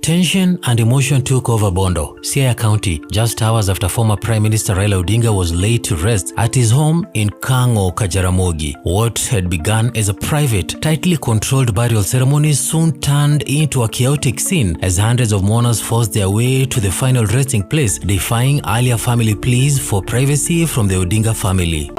Tension and emotion took over Bondo, Siaya County, just hours after former Prime Minister Raila Odinga was laid to rest at his home in Kango, Kajaramogi. What had begun as a private, tightly controlled burial ceremony soon turned into a chaotic scene as hundreds of mourners forced their way to the final resting place, defying earlier family pleas for privacy from the Odinga family.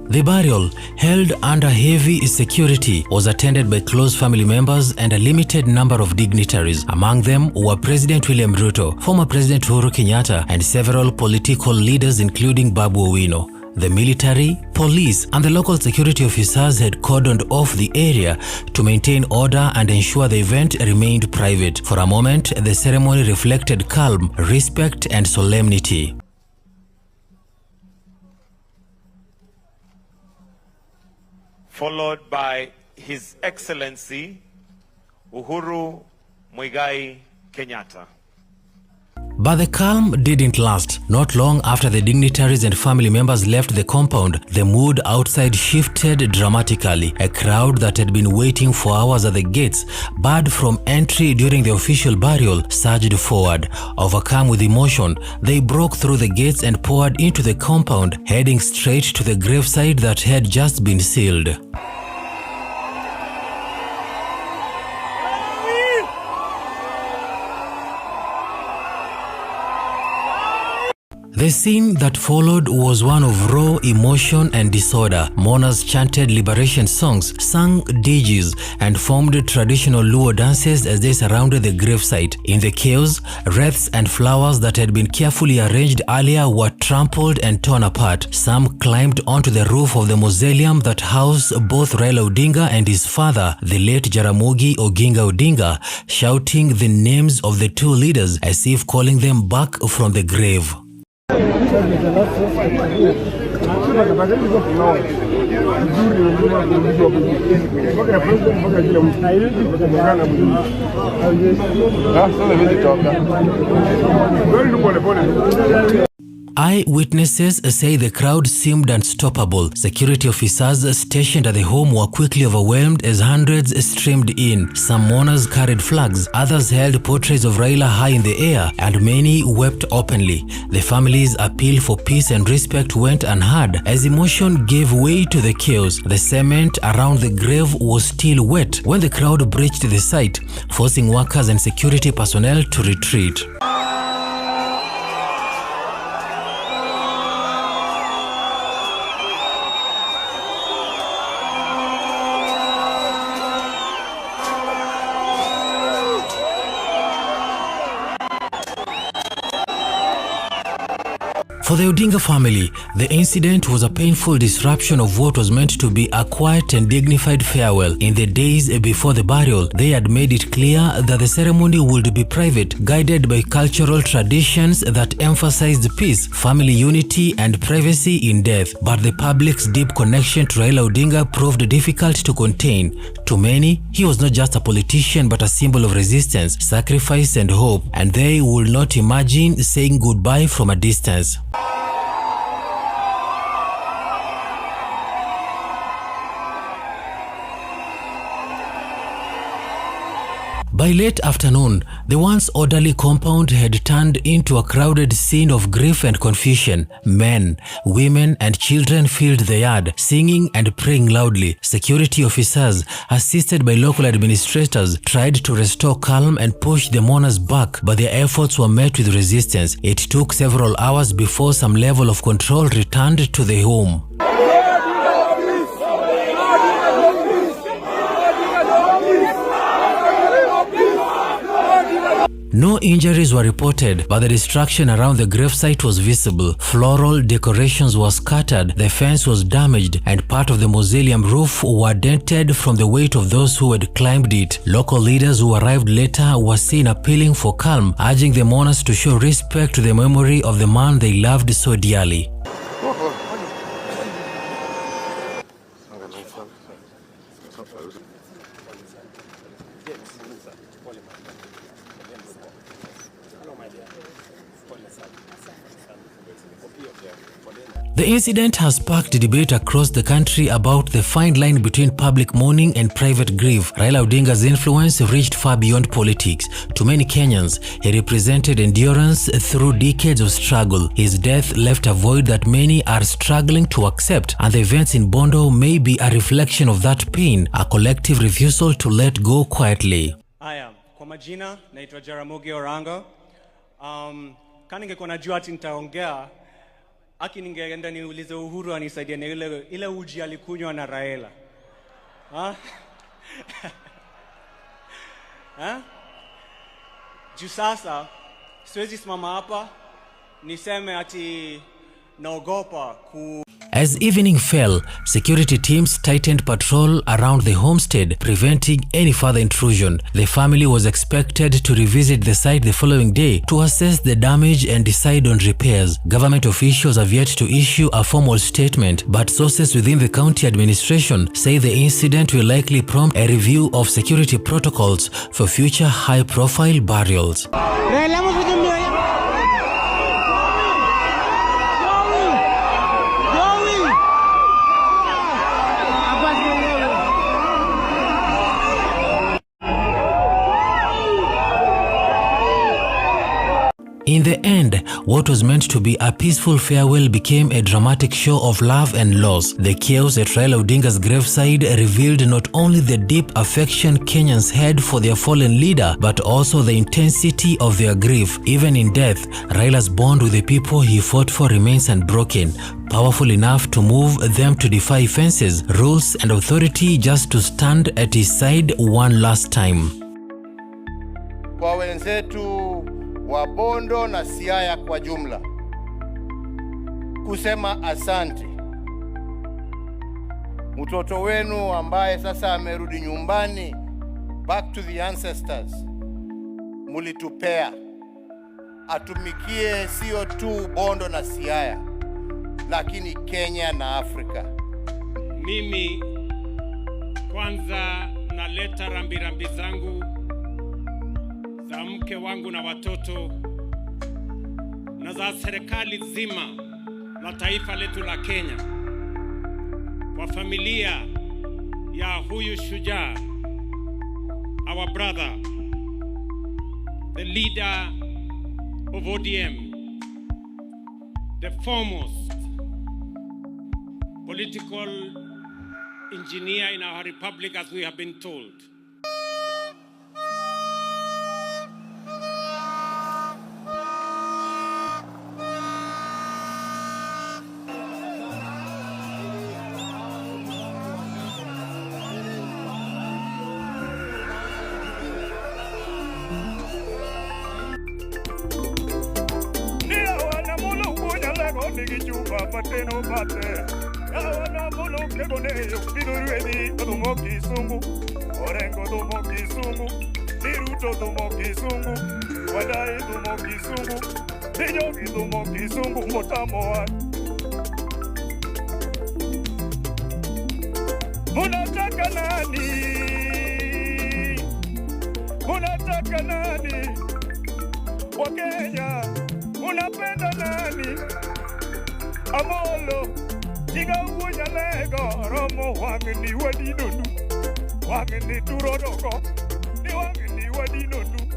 The burial, held under heavy security, was attended by close family members and a limited number of dignitaries. Among them were President William Ruto, former President Uhuru Kenyatta, and several political leaders including Babu. The military, police, and the local security officers had cordoned off the area to maintain order and ensure the event remained private. For a moment, the ceremony reflected calm, respect, and solemnity. Followed by His Excellency Uhuru Kenyatta. But the calm didn't last. Not long after the dignitaries and family members left the compound, the mood outside shifted dramatically. A crowd that had been waiting for hours at the gates, barred from entry during the official burial, surged forward. Overcome with emotion, they broke through the gates and poured into the compound, heading straight to the graveside that had just been sealed. The scene that followed was one of raw emotion and disorder. Mourners chanted liberation songs, sang dirges, and formed traditional Luo dances as they surrounded the gravesite. In the chaos, wreaths and flowers that had been carefully arranged earlier were trampled and torn apart. Some climbed onto the roof of the mausoleum that housed both Raila Odinga and his father, the late Jaramogi Oginga Odinga, shouting the names of the two leaders as if calling them back from the grave. Eyewitnesses say the crowd seemed unstoppable. Security officers stationed at the home were quickly overwhelmed as hundreds streamed in. Some mourners carried flags, others held portraits of Raila high in the air, and many wept openly. The family's appeal for peace and respect went unheard as emotion gave way to the chaos. The cement around the grave was still wet when the crowd breached the site, forcing workers and security personnel to retreat. For the Odinga family, the incident was a painful disruption of what was meant to be a quiet and dignified farewell. In the days before the burial, they had made it clear that the ceremony would be private, guided by cultural traditions that emphasized peace, family unity, and privacy in death. But the public's deep connection to Raila Odinga proved difficult to contain. To many, he was not just a politician but a symbol of resistance, sacrifice, and hope, and they would not imagine saying goodbye from a distance. By late afternoon, the once orderly compound had turned into a crowded scene of grief and confusion. Men, women, and children filled the yard, singing and praying loudly. Security officers, assisted by local administrators, tried to restore calm and push the mourners back, but their efforts were met with resistance. It took several hours before some level of control returned to the home. No injuries were reported, but the destruction around the gravesite was visible. Floral decorations were scattered, the fence was damaged, and part of the mausoleum roof were dented from the weight of those who had climbed it. Local leaders who arrived later were seen appealing for calm, urging the mourners to show respect to the memory of the man they loved so dearly. The incident has sparked debate across the country about the fine line between public mourning and private grief. Raila Odinga's influence reached far beyond politics. To many Kenyans, he represented endurance through decades of struggle. His death left a void that many are struggling to accept, and the events in Bondo may be a reflection of that pain, a collective refusal to let go quietly. Aya, kwa majina naitwa Jaramogi Orango. Kaningekuwa najua ati nitaongea ningeenda niulize Uhuru anisaidie na ile uji alikunywa na Raila. Juu sasa siwezi simama hapa niseme ati naogopa ku. As evening fell, security teams tightened patrol around the homestead, preventing any further intrusion. The family was expected to revisit the site the following day to assess the damage and decide on repairs. Government officials have yet to issue a formal statement, but sources within the county administration say the incident will likely prompt a review of security protocols for future high-profile burials. In the end, what was meant to be a peaceful farewell became a dramatic show of love and loss. The chaos at Raila Odinga's graveside revealed not only the deep affection Kenyans had for their fallen leader, but also the intensity of their grief. Even in death, Raila's bond with the people he fought for remains unbroken, powerful enough to move them to defy fences, rules, and authority just to stand at his side one last time. Kwa wenzetu wa Bondo na Siaya kwa jumla, kusema asante. Mtoto wenu ambaye sasa amerudi nyumbani, back to the ancestors, mulitupea atumikie sio tu Bondo na Siaya, lakini Kenya na Afrika. Mimi kwanza naleta rambirambi zangu za mke wangu na watoto na za serikali zima la taifa letu la Kenya kwa familia ya huyu shujaa, our brother, the leader of ODM, the foremost political engineer in our republic, as we have been told. Pateno pate, yawana molo kegone yopidurwedi odumo kisungu, orengo dumo kisungu, Ruto dumo kisungu, wadai dumo kisungu, nijogi dumo kisungu motamoa. Munataka nani? Munataka nani? Wakenya, munapenda nani? Amolo, tiga unya lego, romo wangni wadinonu, wangni turodoko, ni wangni wadinonu.